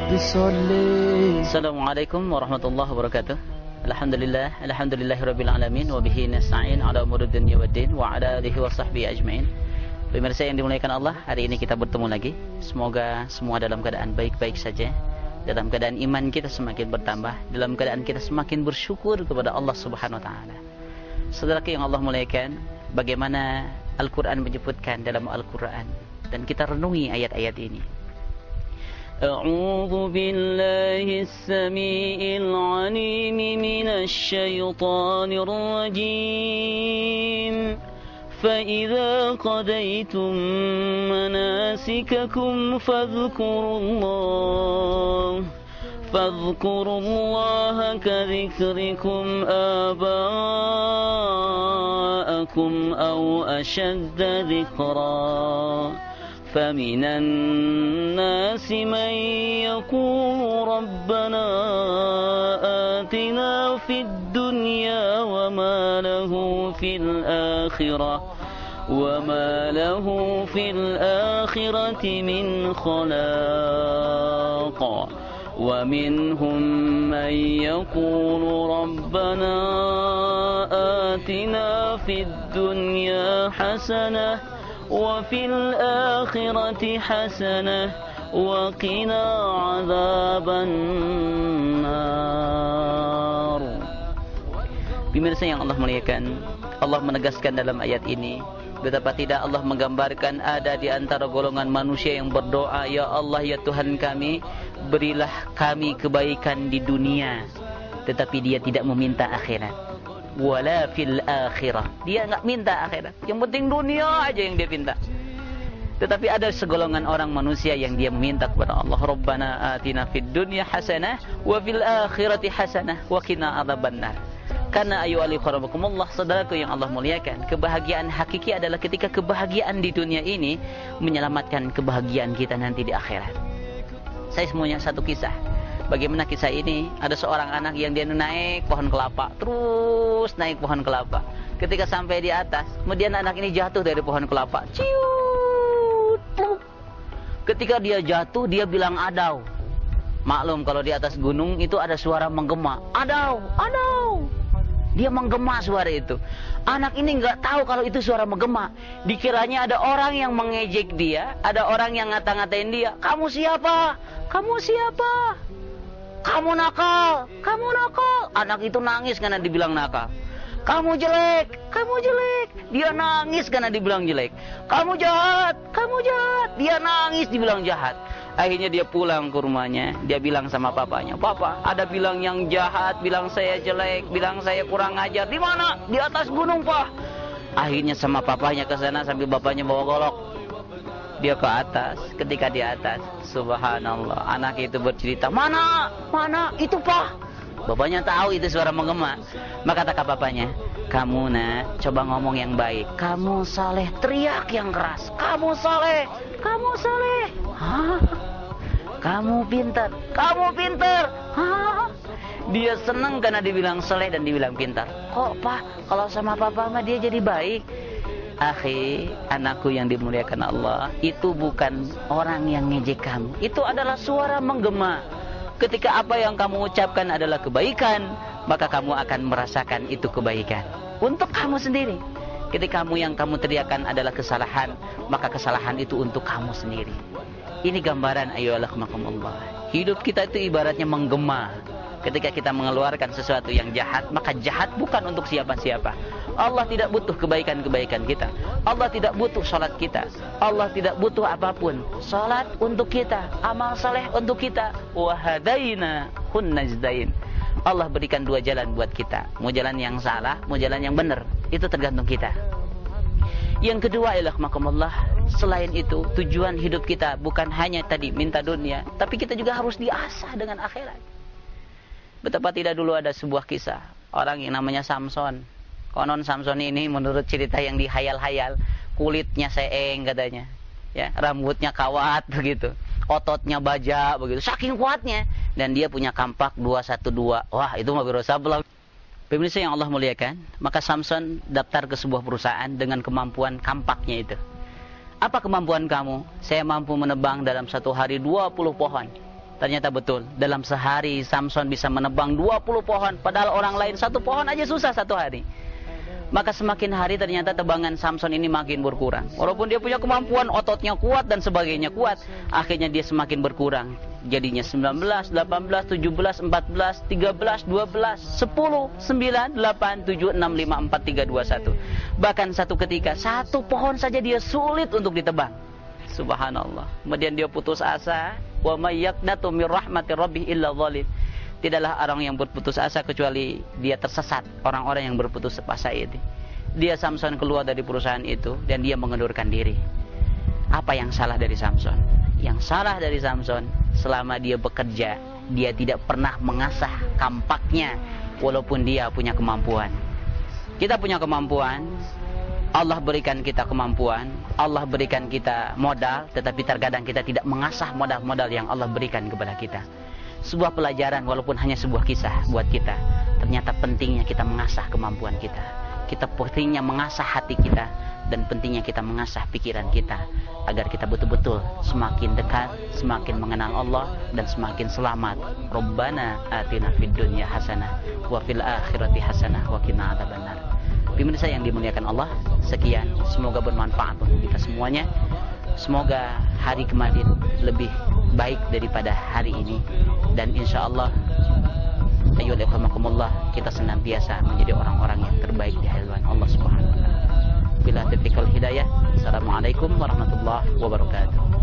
Assalamualaikum warahmatullahi wabarakatuh. Alhamdulillahirabbil alamin wa bihi nasta'in ala umuri dunya waddin wa ala alihi wa sahbihi ajmain. Pemirsa yang dimuliakan Allah, hari ini kita bertemu lagi. Semoga semua dalam keadaan baik-baik saja. Dalam keadaan iman kita semakin bertambah, dalam keadaan kita semakin bersyukur kepada Allah Subhanahu wa taala. Saudaraku yang Allah muliakan, bagaimana Al-Qur'an menyebutkan dalam Al-Qur'an, dan kita renungi ayat-ayat ini. A'udzu billahi as-sami'il 'alim minasy syaithanir rajim. فَإِذَا قَضَيْتُم مَّنَاسِكَكُمْ فاذكروا الله كذكركم آباءكم أو أشد ذكرا فمن الناس من يقول ربنا آتنا في الدنيا وما له في الآخرة من خلاق ومنهم من يقول ربنا آتنا في الدنيا حسنة وفي الآخرة حسنة وقنا عذاب النار. Pemirsa yang Allah muliakan, Allah menegaskan dalam ayat ini betapa tidak Allah menggambarkan ada di antara golongan manusia yang berdoa, ya Allah ya Tuhan kami, berilah kami kebaikan di dunia, tetapi dia tidak meminta akhirat. Wala fil akhirah, dia enggak minta akhirat, yang penting dunia aja yang dia minta. Tetapi ada segolongan orang manusia yang dia meminta kepada Allah, Rabbana atina fid dunya hasanah wa fil akhirati hasanah wa qina adzabannar. Karena ayu alikharabakumullah, saudaraku yang Allah muliakan, kebahagiaan hakiki adalah ketika kebahagiaan di dunia ini menyelamatkan kebahagiaan kita nanti di akhirat. Saya punya satu kisah. Bagaimana kisah ini? Ada seorang anak yang dia naik pohon kelapa, terus naik pohon kelapa. Ketika sampai di atas, kemudian anak ini jatuh dari pohon kelapa. Ciut. Ketika dia jatuh, dia bilang adau. Maklum kalau di atas gunung itu ada suara menggema. Adau, adau. Dia menggema suara itu. Anak ini nggak tahu kalau itu suara menggema. Dikiranya ada orang yang mengejek dia, ada orang yang ngata-ngatain dia. Kamu siapa? Kamu siapa? Kamu nakal, kamu nakal. Anak itu nangis karena dibilang nakal. Kamu jelek, kamu jelek. Dia nangis karena dibilang jelek. Kamu jahat, kamu jahat. Dia nangis dibilang jahat. Akhirnya dia pulang ke rumahnya. Dia bilang sama papanya, Papa, ada bilang yang jahat, bilang saya jelek, bilang saya kurang ajar. Di mana? Di atas gunung, Pak. Akhirnya sama papanya ke sana sambil bapaknya bawa golok. Dia ke atas. Ketika di atas, subhanallah, anak itu bercerita, mana itu, Pak. Bapaknya tahu itu suara menggema. Maka kata bapaknya, kamu nak, coba ngomong yang baik. Kamu saleh, teriak yang keras. Kamu saleh, kamu saleh. Hah? Kamu pintar, kamu pintar. Hah? Dia senang karena dibilang saleh dan dibilang pintar. Kok, Pak, kalau sama papa mah dia jadi baik? Akhi, anakku yang dimuliakan Allah, itu bukan orang yang ngejek kamu. Itu adalah suara menggema. Ketika apa yang kamu ucapkan adalah kebaikan, maka kamu akan merasakan itu kebaikan untuk kamu sendiri. Ketika yang kamu teriakan adalah kesalahan, maka kesalahan itu untuk kamu sendiri. Ini gambaran ayyuhallahummakumullah. Hidup kita itu ibaratnya menggema. Ketika kita mengeluarkan sesuatu yang jahat, maka jahat bukan untuk siapa-siapa. Allah tidak butuh kebaikan-kebaikan kita. Allah tidak butuh salat kita. Allah tidak butuh apapun. Salat untuk kita, amal saleh untuk kita. Wa hadaina najdain. Allah berikan dua jalan buat kita. Mau jalan yang salah, mau jalan yang benar. Itu tergantung kita. Yang kedua ialah makamullah, selain itu tujuan hidup kita bukan hanya tadi minta dunia, tapi kita juga harus diasah dengan akhirat. Betapa tidak dulu ada sebuah kisah orang yang namanya Samson. Konon Samson ini menurut cerita yang dihayal-hayal, kulitnya seeng katanya, ya, rambutnya kawat begitu, ototnya baja begitu, saking kuatnya, dan dia punya kampak 212. Wah, itu mah biro sableng. Pemirsa yang Allah muliakan, maka Samson daftar ke sebuah perusahaan dengan kemampuan kampaknya itu. Apa kemampuan kamu? Saya mampu menebang dalam satu hari 20 pohon. Ternyata betul, dalam sehari Samson bisa menebang 20 pohon, padahal orang lain 1 pohon aja susah 1 hari. Maka semakin hari ternyata tebangan Samson ini makin berkurang. Walaupun dia punya kemampuan, ototnya kuat dan sebagainya kuat, akhirnya dia semakin berkurang. Jadinya 19, 18, 17, 14, 13, 12, 10, 9, 8, 7, 6, 5, 4, 3, 2, 1. Bahkan satu ketika 1 pohon saja dia sulit untuk ditebang. Subhanallah. Kemudian dia putus asa. Wa may yaqnatu mir rahmatir rabbih illa dhalim. Tidaklah orang yang berputus asa kecuali dia tersesat. Orang-orang yang berputus asa itu. Dia Samson keluar dari perusahaan itu dan dia mengundurkan diri. Apa yang salah dari Samson? Yang salah dari Samson, selama dia bekerja, dia tidak pernah mengasah kampaknya walaupun dia punya kemampuan. Kita punya kemampuan, Allah berikan kita kemampuan, Allah berikan kita modal, tetapi terkadang kita tidak mengasah modal-modal yang Allah berikan kepada kita. Sebuah pelajaran walaupun hanya sebuah kisah buat kita. Ternyata pentingnya kita mengasah kemampuan kita. Kita pentingnya mengasah hati kita dan pentingnya kita mengasah pikiran kita agar kita betul-betul semakin dekat, semakin mengenal Allah dan semakin selamat. Rabbana atina fid dunya hasanah wa fil akhirati hasanah wa qina adzabannar. Pemirsa yang dimuliakan Allah, sekian, semoga bermanfaat untuk kita semuanya. Semoga hari kemarin lebih baik daripada hari ini, dan insyaallah ayyuhal ikhwanakumullah, kita senantiasa menjadi orang-orang yang terbaik di hadapan Allah Subhanahu wa taala. Bila taufiqul hidayah. Assalamualaikum warahmatullahi wabarakatuh.